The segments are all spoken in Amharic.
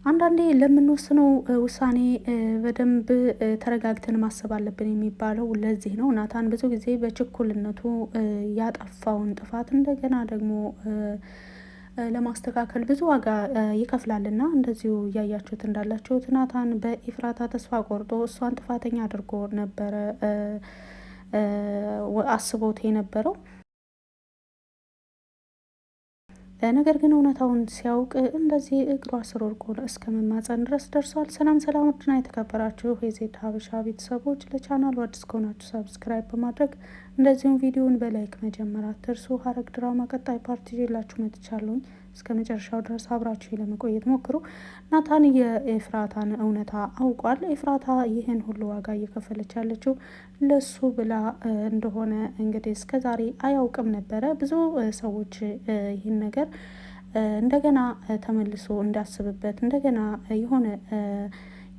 አንዳንዴ ለምንወስነው ውሳኔ በደንብ ተረጋግተን ማሰብ አለብን የሚባለው ለዚህ ነው። ናታን ብዙ ጊዜ በችኩልነቱ ያጠፋውን ጥፋት እንደገና ደግሞ ለማስተካከል ብዙ ዋጋ ይከፍላልና እንደዚሁ እያያችሁት እንዳላችሁት ናታን በኤፍራታ ተስፋ ቆርጦ እሷን ጥፋተኛ አድርጎ ነበረ አስቦት የነበረው። ነገር ግን እውነታውን ሲያውቅ እንደዚህ እግሯ ስር ወድቆ እስከ መማፀን ድረስ ደርሷል። ሰላም ሰላም! ውድና የተከበራችሁ የዜድ ሀበሻ ቤተሰቦች ለቻናሉ አዲስ ከሆናችሁ ሰብስክራይብ በማድረግ እንደዚሁም ቪዲዮውን በላይክ መጀመር አትርሱ። ሐረግ ድራማ ቀጣይ ፓርቲ ይዤላችሁ መጥቻለሁኝ። እስከ መጨረሻው ድረስ አብራችሁ ለመቆየት ሞክሩ። ናታን የኤፍራታን እውነታ አውቋል። ኤፍራታ ይህን ሁሉ ዋጋ እየከፈለች ያለችው ለሱ ብላ እንደሆነ እንግዲህ እስከዛሬ አያውቅም ነበረ። ብዙ ሰዎች ይህን ነገር እንደገና ተመልሶ እንዳስብበት እንደገና የሆነ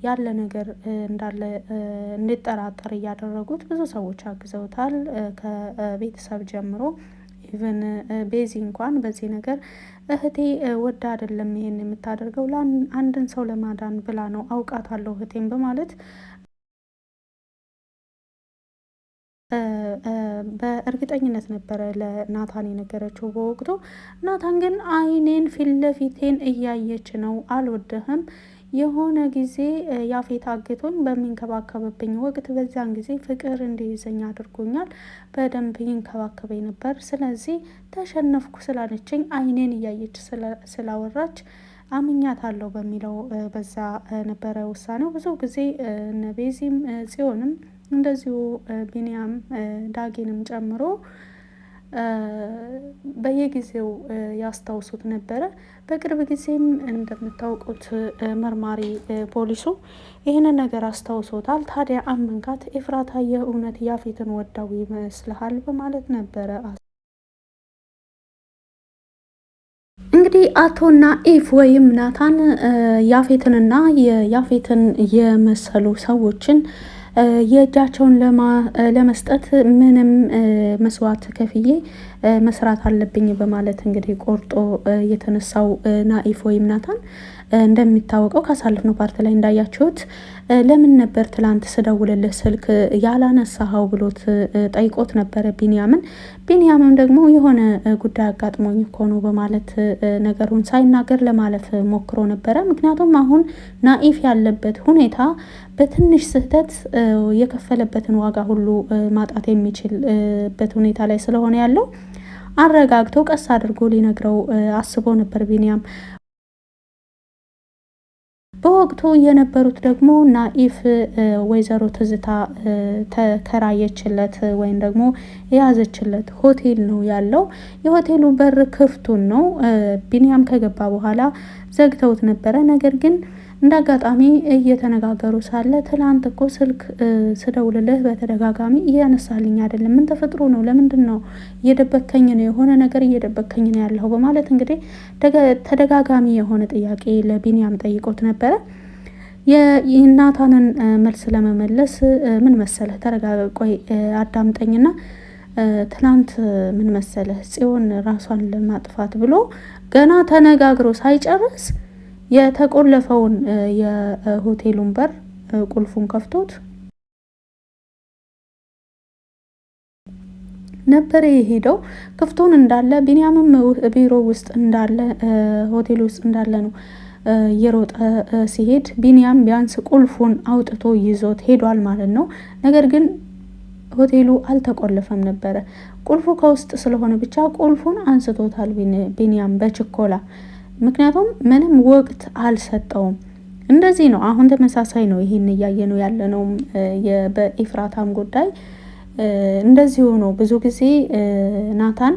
ያለ ነገር እንዳለ እንዲጠራጠር እያደረጉት ብዙ ሰዎች አግዘውታል። ከቤተሰብ ጀምሮ ኢቨን ቤዚ እንኳን በዚህ ነገር እህቴ ወዳ አይደለም ይሄን የምታደርገው አንድን ሰው ለማዳን ብላ ነው አውቃታለሁ እህቴም በማለት በእርግጠኝነት ነበረ ለናታን የነገረችው በወቅቱ። ናታን ግን አይኔን ፊት ለፊቴን እያየች ነው፣ አልወደህም። የሆነ ጊዜ ያፌት አግቶኝ በሚንከባከብብኝ ወቅት በዚያን ጊዜ ፍቅር እንዲይዘኝ አድርጎኛል። በደንብ ይንከባከበኝ ነበር። ስለዚህ ተሸነፍኩ ስላለችኝ አይኔን እያየች ስላወራች አምኛታለሁ በሚለው በዛ ነበረ ውሳኔው። ብዙ ጊዜ እነ ቤዚም ጽዮንም እንደዚሁ ቢኒያም ዳጊንም ጨምሮ በየጊዜው ያስታውሱት ነበረ። በቅርብ ጊዜም እንደምታውቁት መርማሪ ፖሊሱ ይህንን ነገር አስታውሶታል። ታዲያ አመንካት ኤፍራታ የእውነት ያፌትን ወዳው ይመስልሃል በማለት ነበረ። እንግዲህ አቶና ኢፍ ወይም ናታን ያፌትንና የያፌትን የመሰሉ ሰዎችን የእጃቸውን ለመስጠት ምንም መስዋዕት ከፍዬ መስራት አለብኝ በማለት እንግዲህ ቆርጦ የተነሳው ናኢፍ ወይም ናታን እንደሚታወቀው ካሳለፍነው ፓርት ላይ እንዳያችሁት ለምን ነበር ትላንት ስደውልልህ ስልክ ያላነሳኸው ብሎት ጠይቆት ነበረ ቢንያምን። ቢንያምም ደግሞ የሆነ ጉዳይ አጋጥሞኝ እኮ ነው በማለት ነገሩን ሳይናገር ለማለፍ ሞክሮ ነበረ። ምክንያቱም አሁን ናኢፍ ያለበት ሁኔታ በትንሽ ስህተት የከፈለበትን ዋጋ ሁሉ ማጣት የሚችልበት ሁኔታ ላይ ስለሆነ ያለው አረጋግቶ ቀስ አድርጎ ሊነግረው አስቦ ነበር ቢንያም። በወቅቱ የነበሩት ደግሞ ናኢፍ ወይዘሮ ትዝታ ተከራየችለት ወይም ደግሞ የያዘችለት ሆቴል ነው ያለው። የሆቴሉ በር ክፍቱን ነው። ቢንያም ከገባ በኋላ ዘግተውት ነበረ። ነገር ግን እንደ አጋጣሚ እየተነጋገሩ ሳለ ትላንት እኮ ስልክ ስደውልልህ በተደጋጋሚ እያነሳልኝ አይደለም፣ ምን ተፈጥሮ ነው? ለምንድን ነው እየደበከኝ ነው? የሆነ ነገር እየደበከኝ ነው ያለው በማለት እንግዲህ ተደጋጋሚ የሆነ ጥያቄ ለቢንያም ጠይቆት ነበረ። የናታንን መልስ ለመመለስ ምን መሰለህ፣ ተረጋጋ፣ ቆይ አዳምጠኝና ትላንት ምን መሰለህ ጽዮን ራሷን ለማጥፋት ብሎ ገና ተነጋግሮ ሳይጨርስ የተቆለፈውን የሆቴሉን በር ቁልፉን ከፍቶት ነበር የሄደው። ክፍቱን እንዳለ ቢንያምም ቢሮ ውስጥ እንዳለ ሆቴል ውስጥ እንዳለ ነው እየሮጠ ሲሄድ ቢንያም ቢያንስ ቁልፉን አውጥቶ ይዞት ሄዷል ማለት ነው። ነገር ግን ሆቴሉ አልተቆለፈም ነበረ። ቁልፉ ከውስጥ ስለሆነ ብቻ ቁልፉን አንስቶታል ቢንያም በችኮላ። ምክንያቱም ምንም ወቅት አልሰጠውም። እንደዚህ ነው። አሁን ተመሳሳይ ነው። ይሄን እያየ ነው ያለ ነው። በኤፍራታም ጉዳይ እንደዚሁ ነው። ብዙ ጊዜ ናታን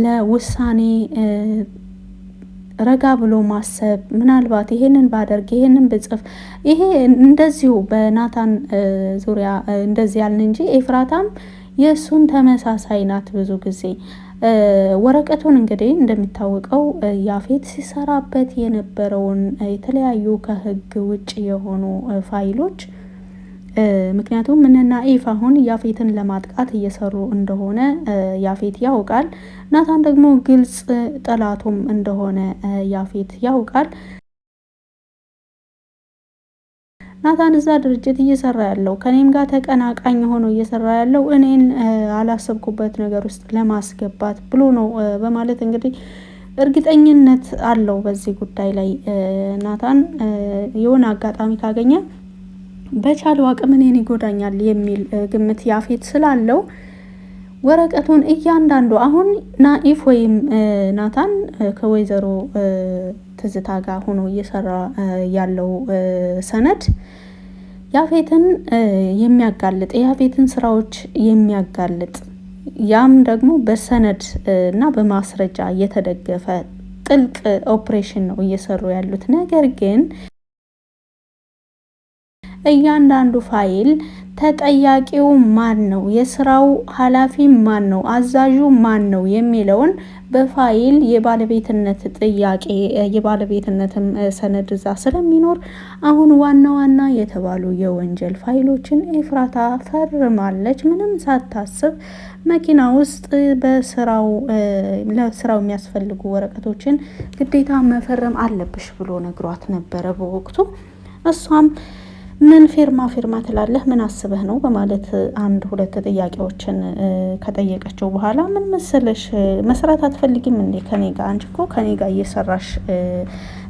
ለውሳኔ ረጋ ብሎ ማሰብ፣ ምናልባት ይሄንን ባደርግ ይሄንን ብጽፍ፣ ይሄ እንደዚሁ በናታን ዙሪያ እንደዚህ ያልን እንጂ ኤፍራታም የእሱን ተመሳሳይ ናት ብዙ ጊዜ። ወረቀቱን እንግዲህ እንደሚታወቀው ያፌት ሲሰራበት የነበረውን የተለያዩ ከህግ ውጭ የሆኑ ፋይሎች ምክንያቱም ምንና ኢፍ አሁን ያፌትን ለማጥቃት እየሰሩ እንደሆነ ያፌት ያውቃል። ናታን ደግሞ ግልጽ ጠላቱም እንደሆነ ያፌት ያውቃል። ናታን እዛ ድርጅት እየሰራ ያለው ከኔም ጋር ተቀናቃኝ ሆኖ እየሰራ ያለው እኔን አላሰብኩበት ነገር ውስጥ ለማስገባት ብሎ ነው በማለት እንግዲህ እርግጠኝነት አለው በዚህ ጉዳይ ላይ ናታን የሆነ አጋጣሚ ካገኘ በቻለው አቅም እኔን ይጎዳኛል የሚል ግምት ያፌት ስላለው ወረቀቱን እያንዳንዱ አሁን ናኢፍ ወይም ናታን ከወይዘሮ ትዝታ ጋር ሆኖ እየሰራ ያለው ሰነድ ያፌትን የሚያጋልጥ የያፌትን ስራዎች የሚያጋልጥ ያም ደግሞ በሰነድ እና በማስረጃ የተደገፈ ጥልቅ ኦፕሬሽን ነው እየሰሩ ያሉት። ነገር ግን እያንዳንዱ ፋይል ተጠያቂው ማን ነው፣ የስራው ኃላፊ ማን ነው፣ አዛዡ ማን ነው የሚለውን በፋይል የባለቤትነት ጥያቄ የባለቤትነትም ሰነድ እዛ ስለሚኖር አሁን ዋና ዋና የተባሉ የወንጀል ፋይሎችን ኤፍራታ ፈርማለች። ምንም ሳታስብ መኪና ውስጥ በስራው ለስራው የሚያስፈልጉ ወረቀቶችን ግዴታ መፈረም አለብሽ ብሎ ነግሯት ነበረ በወቅቱ። እሷም ምን ፊርማ ትላለህ? ምን አስበህ ነው? በማለት አንድ ሁለት ጥያቄዎችን ከጠየቀችው በኋላ ምን መሰለሽ መስራት አትፈልጊም እንዴ ከኔ ጋር? አንቺ እኮ ከኔ ጋር እየሰራሽ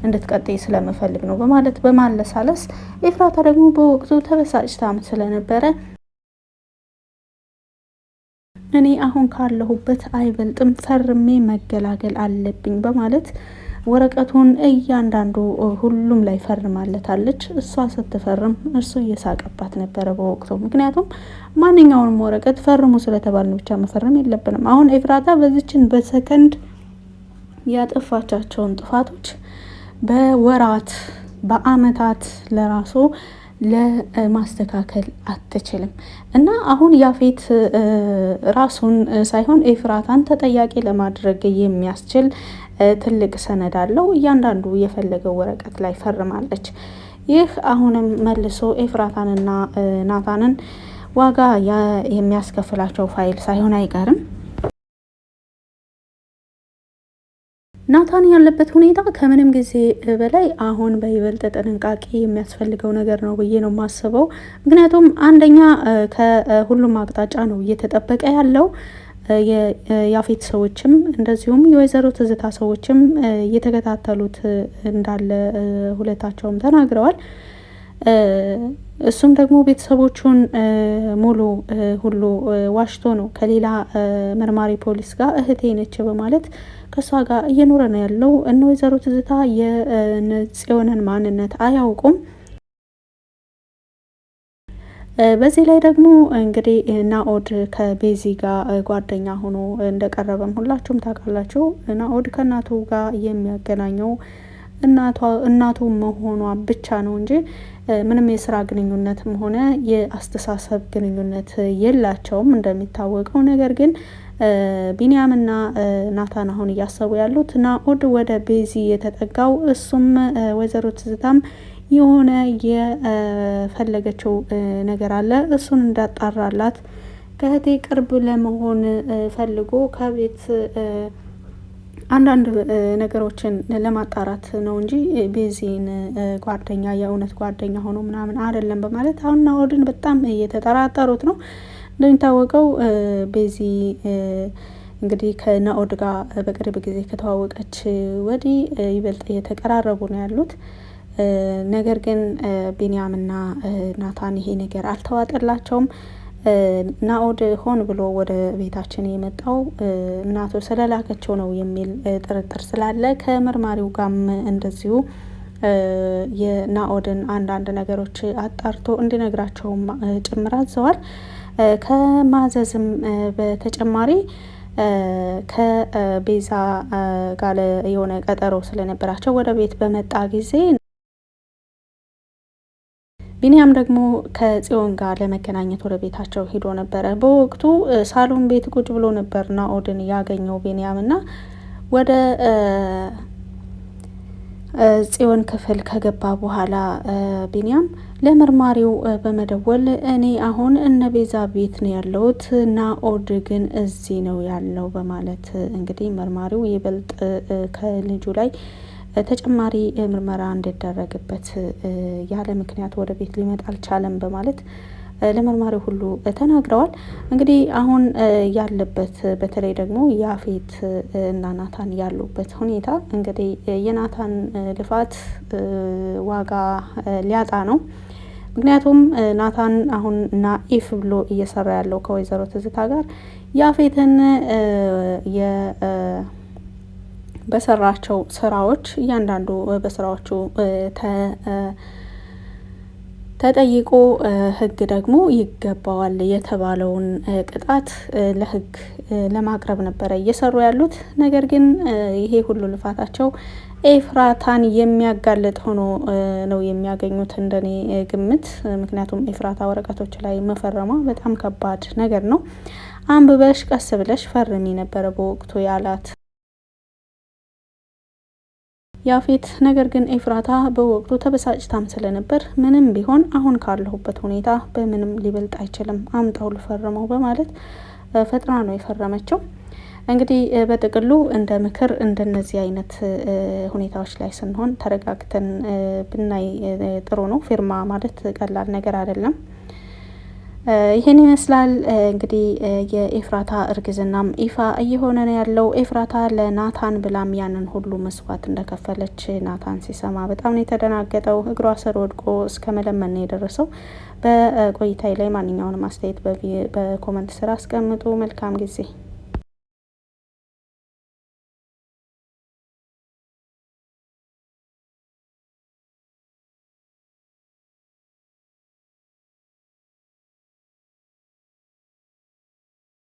እንድትቀጥይ ስለምፈልግ ነው በማለት በማለሳለስ ኤፍራታ ደግሞ በወቅቱ ተበሳጭታም ስለነበረ እኔ አሁን ካለሁበት አይበልጥም ፈርሜ መገላገል አለብኝ በማለት ወረቀቱን እያንዳንዱ ሁሉም ላይ ፈርማለታለች። እሷ ስትፈርም እርሱ እየሳቀባት ነበረ በወቅቱ። ምክንያቱም ማንኛውንም ወረቀት ፈርሙ ስለተባልን ብቻ መፈረም የለብንም። አሁን ኤፍራታ በዚችን በሰከንድ ያጠፋቻቸውን ጥፋቶች በወራት በአመታት ለራሱ ለማስተካከል አትችልም እና አሁን ያፌት ራሱን ሳይሆን ኤፍራታን ተጠያቂ ለማድረግ የሚያስችል ትልቅ ሰነድ አለው። እያንዳንዱ የፈለገው ወረቀት ላይ ፈርማለች። ይህ አሁንም መልሶ ኤፍራታንና ናታንን ዋጋ የሚያስከፍላቸው ፋይል ሳይሆን አይቀርም። ናታን ያለበት ሁኔታ ከምንም ጊዜ በላይ አሁን በይበልጥ ጥንቃቄ የሚያስፈልገው ነገር ነው ብዬ ነው የማስበው። ምክንያቱም አንደኛ ከሁሉም አቅጣጫ ነው እየተጠበቀ ያለው። የያፌት ሰዎችም እንደዚሁም የወይዘሮ ትዝታ ሰዎችም እየተከታተሉት እንዳለ ሁለታቸውም ተናግረዋል። እሱም ደግሞ ቤተሰቦቹን ሙሉ ሁሉ ዋሽቶ ነው ከሌላ መርማሪ ፖሊስ ጋር እህቴ ነች በማለት ከሷ ጋር እየኖረ ነው ያለው። እነ ወይዘሮ ትዝታ የጽዮንን ማንነት አያውቁም። በዚህ ላይ ደግሞ እንግዲህ ናኦድ ከቤዚ ጋር ጓደኛ ሆኖ እንደቀረበም ሁላችሁም ታውቃላችሁ። ናኦድ ከእናቱ ጋር የሚያገናኘው እናቱ መሆኗ ብቻ ነው እንጂ ምንም የስራ ግንኙነትም ሆነ የአስተሳሰብ ግንኙነት የላቸውም እንደሚታወቀው። ነገር ግን ቢንያምና ናታን አሁን እያሰቡ ያሉት ናኦድ ወደ ቤዚ የተጠጋው እሱም ወይዘሮ ትዝታም የሆነ የፈለገችው ነገር አለ እሱን እንዳጣራላት ከእህቴ ቅርብ ለመሆን ፈልጎ ከቤት አንዳንድ ነገሮችን ለማጣራት ነው እንጂ ቤዚን ጓደኛ የእውነት ጓደኛ ሆኖ ምናምን አይደለም በማለት አሁን ናኦድን በጣም እየተጠራጠሩት ነው። እንደሚታወቀው ቤዚ እንግዲህ ከናኦድ ጋር በቅርብ ጊዜ ከተዋወቀች ወዲህ ይበልጥ እየተቀራረቡ ነው ያሉት። ነገር ግን ቢንያምና ናታን ይሄ ነገር አልተዋጠላቸውም። ናኦድ ሆን ብሎ ወደ ቤታችን የመጣው እናቱ ስለላከችው ነው የሚል ጥርጥር ስላለ ከመርማሪው ጋርም እንደዚሁ የናኦድን አንዳንድ ነገሮች አጣርቶ እንዲነግራቸውም ጭምር አዘዋል። ከማዘዝም በተጨማሪ ከቤዛ ጋር የሆነ ቀጠሮ ስለነበራቸው ወደ ቤት በመጣ ጊዜ ቢንያም ደግሞ ከጽዮን ጋር ለመገናኘት ወደ ቤታቸው ሂዶ ነበረ። በወቅቱ ሳሎን ቤት ቁጭ ብሎ ነበር ናኦድን ያገኘው ቢንያም እና ወደ ጽዮን ክፍል ከገባ በኋላ ቢንያም ለመርማሪው በመደወል እኔ አሁን እነ ቤዛ ቤት ነው ያለሁት፣ ናኦድ ግን እዚህ ነው ያለው በማለት እንግዲህ መርማሪው ይበልጥ ከልጁ ላይ ተጨማሪ ምርመራ እንዲደረግበት ያለ ምክንያት ወደ ቤት ሊመጣ አልቻለም በማለት ለመርማሪው ሁሉ ተናግረዋል። እንግዲህ አሁን ያለበት በተለይ ደግሞ ያፌት እና ናታን ያሉበት ሁኔታ እንግዲህ የናታን ልፋት ዋጋ ሊያጣ ነው። ምክንያቱም ናታን አሁን ናኢፍ ብሎ እየሰራ ያለው ከወይዘሮ ትዝታ ጋር ያፌትን በሰራቸው ስራዎች እያንዳንዱ በስራዎቹ ተጠይቆ ህግ ደግሞ ይገባዋል የተባለውን ቅጣት ለህግ ለማቅረብ ነበረ እየሰሩ ያሉት። ነገር ግን ይሄ ሁሉ ልፋታቸው ኤፍራታን የሚያጋልጥ ሆኖ ነው የሚያገኙት እንደኔ ግምት። ምክንያቱም ኤፍራታ ወረቀቶች ላይ መፈረሟ በጣም ከባድ ነገር ነው። አንብበሽ ቀስ ብለሽ ፈርሚ ነበረ በወቅቱ ያላት ያፌት። ነገር ግን ኤፍራታ በወቅቱ ተበሳጭታም ስለነበር ምንም ቢሆን አሁን ካለሁበት ሁኔታ በምንም ሊበልጥ አይችልም፣ አምጣው ልፈርመው በማለት ፈጥና ነው የፈረመችው። እንግዲህ በጥቅሉ እንደ ምክር እንደነዚህ አይነት ሁኔታዎች ላይ ስንሆን ተረጋግተን ብናይ ጥሩ ነው። ፊርማ ማለት ቀላል ነገር አይደለም። ይህን ይመስላል እንግዲህ የኤፍራታ እርግዝናም ይፋ እየሆነ ነው ያለው። ኤፍራታ ለናታን ብላም ያንን ሁሉ መስዋዕት እንደከፈለች ናታን ሲሰማ በጣም ነው የተደናገጠው። እግሯ ስር ወድቆ እስከ መለመን ነው የደረሰው። በቆይታዬ ላይ ማንኛውንም አስተያየት በኮመንት ስራ አስቀምጡ። መልካም ጊዜ